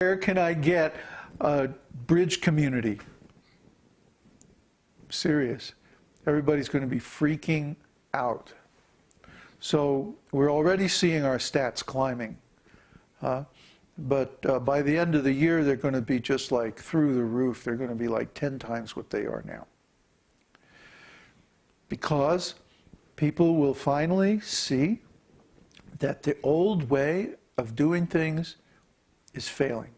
Where can I get a bridge community? Serious. Everybody's going to be freaking out. So we're already seeing our stats climbing. But by the end of the year, they're going to be just like through the roof. They're going to be like 10 times what they are now. Because people will finally see that the old way of doing things is failing.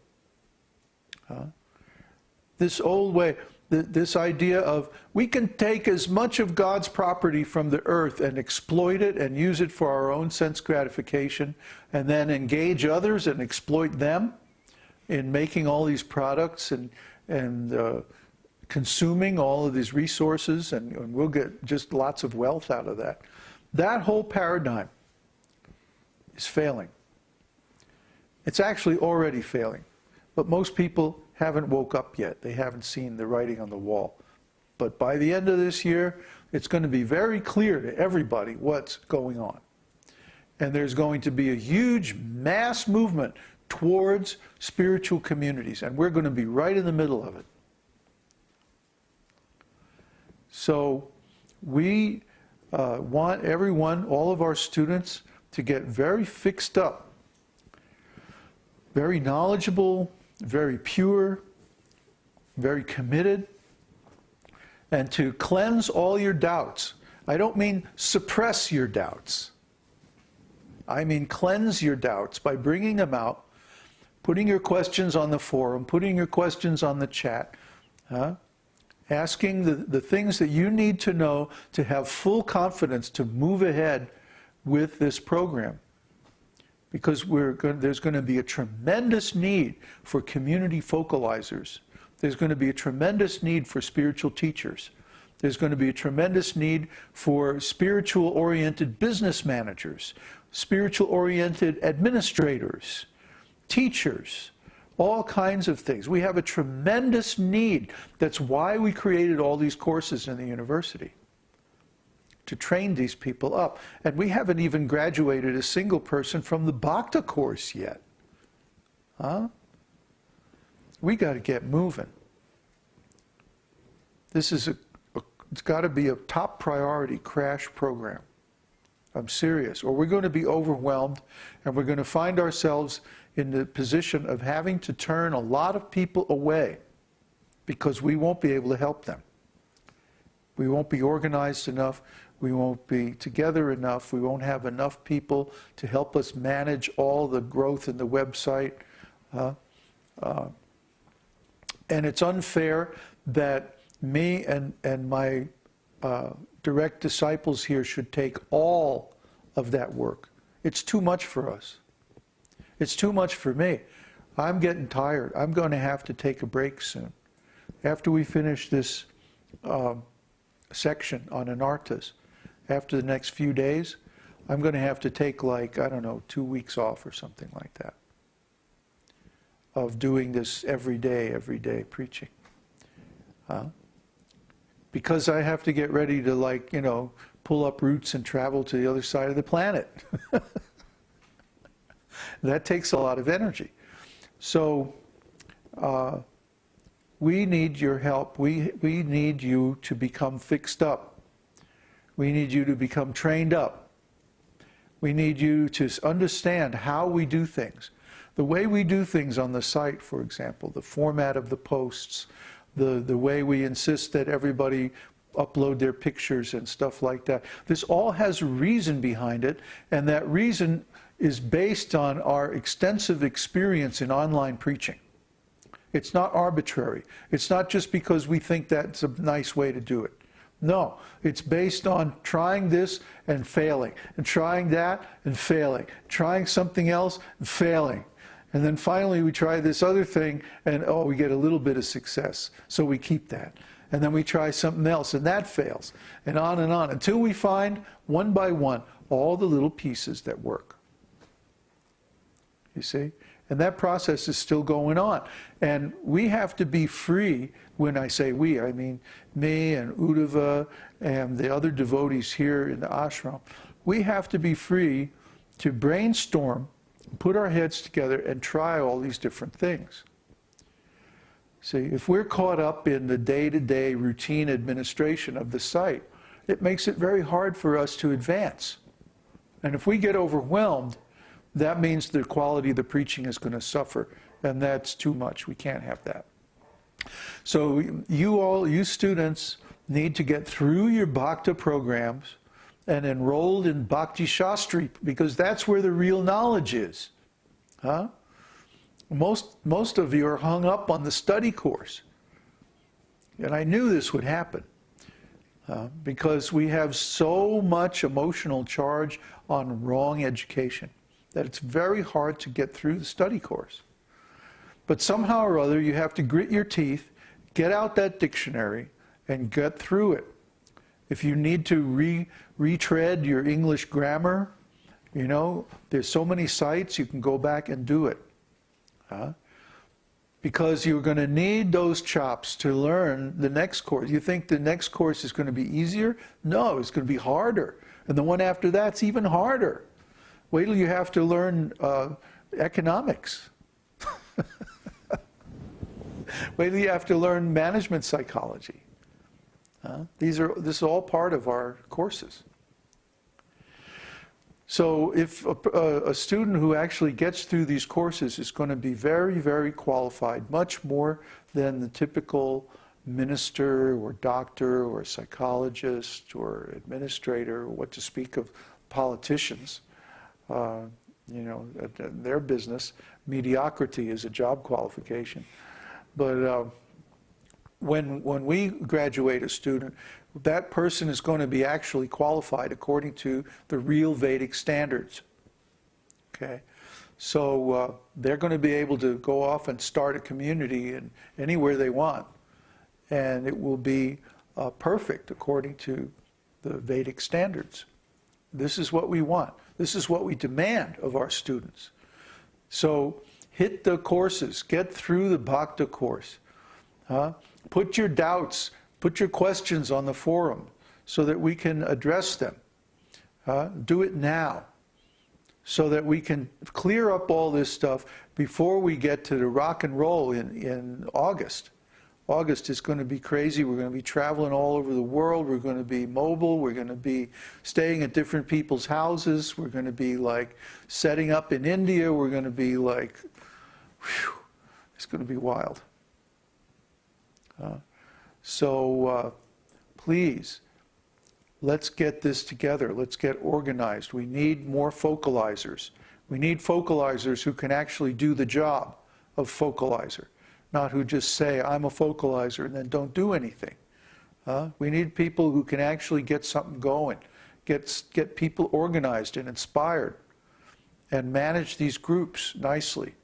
This old way, this idea of we can take as much of God's property from the earth and exploit it and use it for our own sense gratification and then engage others and exploit them in making all these products and consuming all of these resources, and we'll get just lots of wealth out of that. That whole paradigm is failing. It's actually already failing. But most people haven't woke up yet. They haven't seen the writing on the wall. But by the end of this year, it's going to be very clear to everybody what's going on. And there's going to be a huge mass movement towards spiritual communities. And we're going to be right in the middle of it. So we want everyone, all of our students, to get very fixed up, very knowledgeable, very pure, very committed, and to cleanse all your doubts. I don't mean suppress your doubts. I mean cleanse your doubts by bringing them out, putting your questions on the forum, putting your questions on the chat, asking the things that you need to know to have full confidence to move ahead with this program. Because there's going to be a tremendous need for community focalizers. There's going to be a tremendous need for spiritual teachers. There's going to be a tremendous need for spiritual-oriented business managers, spiritual-oriented administrators, teachers, all kinds of things. We have a tremendous need. That's why we created all these courses in the university, to train these people up. And we haven't even graduated a single person from the Bhakta course yet. We got to get moving. This is it's got to be a top priority crash program. I'm serious. Or we're going to be overwhelmed, and we're going to find ourselves in the position of having to turn a lot of people away because we won't be able to help them. We won't be organized enough. We won't be together enough. We won't have enough people to help us manage all the growth in the website. And it's unfair that me and my direct disciples here should take all of that work. It's too much for us. It's too much for me. I'm getting tired. I'm going to have to take a break soon. After we finish this section on Anarthas, after the next few days, I'm going to have to take, like, I don't know, 2 weeks off or something like that, of doing this every day preaching. Because I have to get ready to, like, you know, pull up roots and travel to the other side of the planet. That takes a lot of energy. So we need your help. We need you to become fixed up. We need you to become trained up. We need you to understand how we do things. The way we do things on the site, for example, the format of the posts, the way we insist that everybody upload their pictures and stuff like that. This all has a reason behind it, and that reason is based on our extensive experience in online preaching. It's not arbitrary. It's not just because we think that's a nice way to do it. No, it's based on trying this and failing, and trying that and failing, trying something else and failing. And then finally we try this other thing and, oh, we get a little bit of success, so we keep that. And then we try something else and that fails, and on until we find, one by one, all the little pieces that work. You see? And that process is still going on. And we have to be free. When I say we, I mean me and Uddhava and the other devotees here in the ashram. We have to be free to brainstorm put our heads together and try all these different things. See, if we're caught up in the day-to-day routine administration of the site, it makes it very hard for us to advance. And if we get overwhelmed, that means the quality of the preaching is going to suffer, and that's too much. We can't have that. So you students need to get through your Bhakta programs and enrolled in Bhakti Shastri, because that's where the real knowledge is. Huh? Most of you are hung up on the study course. And I knew this would happen. Because we have so much emotional charge on wrong education that it's very hard to get through the study course. But somehow or other, you have to grit your teeth, get out that dictionary, and get through it. If you need to retread your English grammar, you know, there's so many sites, you can go back and do it. Because you're going to need those chops to learn the next course. You think the next course is going to be easier? No, it's going to be harder. And the one after that's even harder. Wait till you have to learn economics. Wait till you have to learn management psychology. This is all part of our courses. So if a student who actually gets through these courses is going to be very, very qualified, much more than the typical minister or doctor or psychologist or administrator, or what to speak of politicians. You know, their business, mediocrity is a job qualification. But when we graduate a student, that person is going to be actually qualified according to the real Vedic standards. Okay? So they're going to be able to go off and start a community in anywhere they want. And it will be perfect according to the Vedic standards. This is what we want. This is what we demand of our students. So hit the courses. Get through the Bhakta course. Put your doubts, put your questions on the forum so that we can address them. Do it now so that we can clear up all this stuff before we get to the rock and roll in August. August is going to be crazy. We're going to be traveling all over the world. We're going to be mobile. We're going to be staying at different people's houses. We're going to be like setting up in India. We're going to be like, whew, it's going to be wild. So please, let's get this together. Let's get organized. We need more focalizers. We need focalizers who can actually do the job of focalizer, not who just say, I'm a focalizer, and then don't do anything. We need people who can actually get something going, get people organized and inspired, and manage these groups nicely.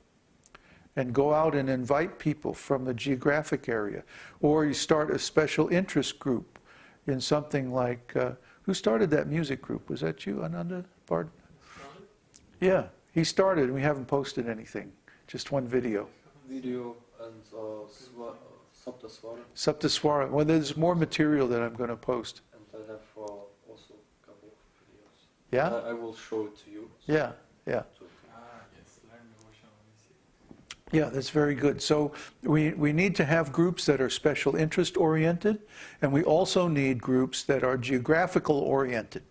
And go out and invite people from the geographic area. Or you start a special interest group in something like, who started that music group? Was that you, Ananda? Pardon? Yeah, he started, and we haven't posted anything. Just one video. Video and Saptaswara. Saptaswara. Well, there's more material that I'm going to post. And I have also a couple of videos. Yeah? I will show it to you. Yeah, yeah. Yeah, that's very good. So we need to have groups that are special interest oriented, and we also need groups that are geographical oriented.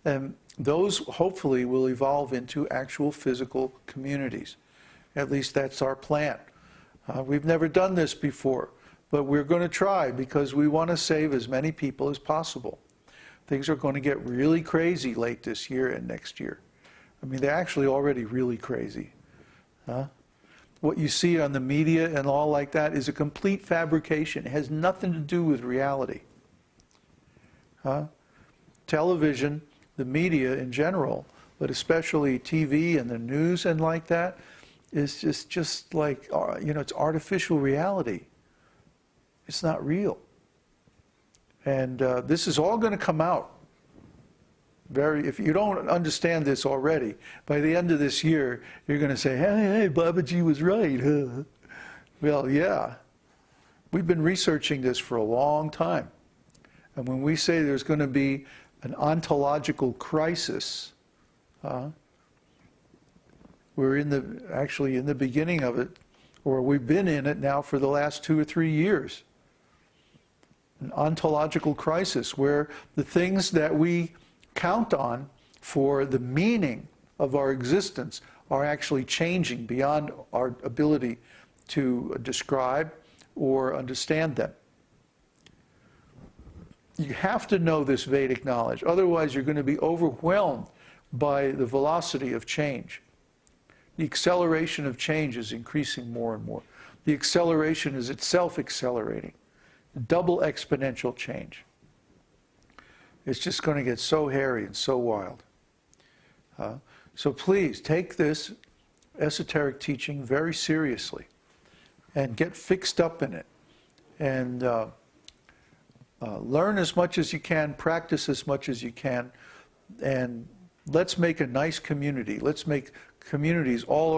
And those hopefully will evolve into actual physical communities. At least that's our plan. We've never done this before, but we're going to try because we want to save as many people as possible. Things are going to get really crazy late this year and next year. I mean, they're actually already really crazy. What you see on the media and all like that is a complete fabrication. It has nothing to do with reality. Television, the media in general, but especially TV and the news and like that, is just like, you know, it's artificial reality. It's not real. And this is all going to come out. If you don't understand this already, by the end of this year, you're going to say, hey, Babaji was right. Huh? Well, yeah. We've been researching this for a long time. And when we say there's going to be an ontological crisis, We're actually in the beginning of it, or we've been in it now for the last 2 or 3 years. An ontological crisis where the things that we count on for the meaning of our existence are actually changing beyond our ability to describe or understand them. You have to know this Vedic knowledge, otherwise you're going to be overwhelmed by the velocity of change. The acceleration of change is increasing more and more. The acceleration is itself accelerating. Double exponential change. It's just going to get so hairy and so wild. So please take this esoteric teaching very seriously and get fixed up in it. And learn as much as you can, practice as much as you can, and let's make a nice community. Let's make communities all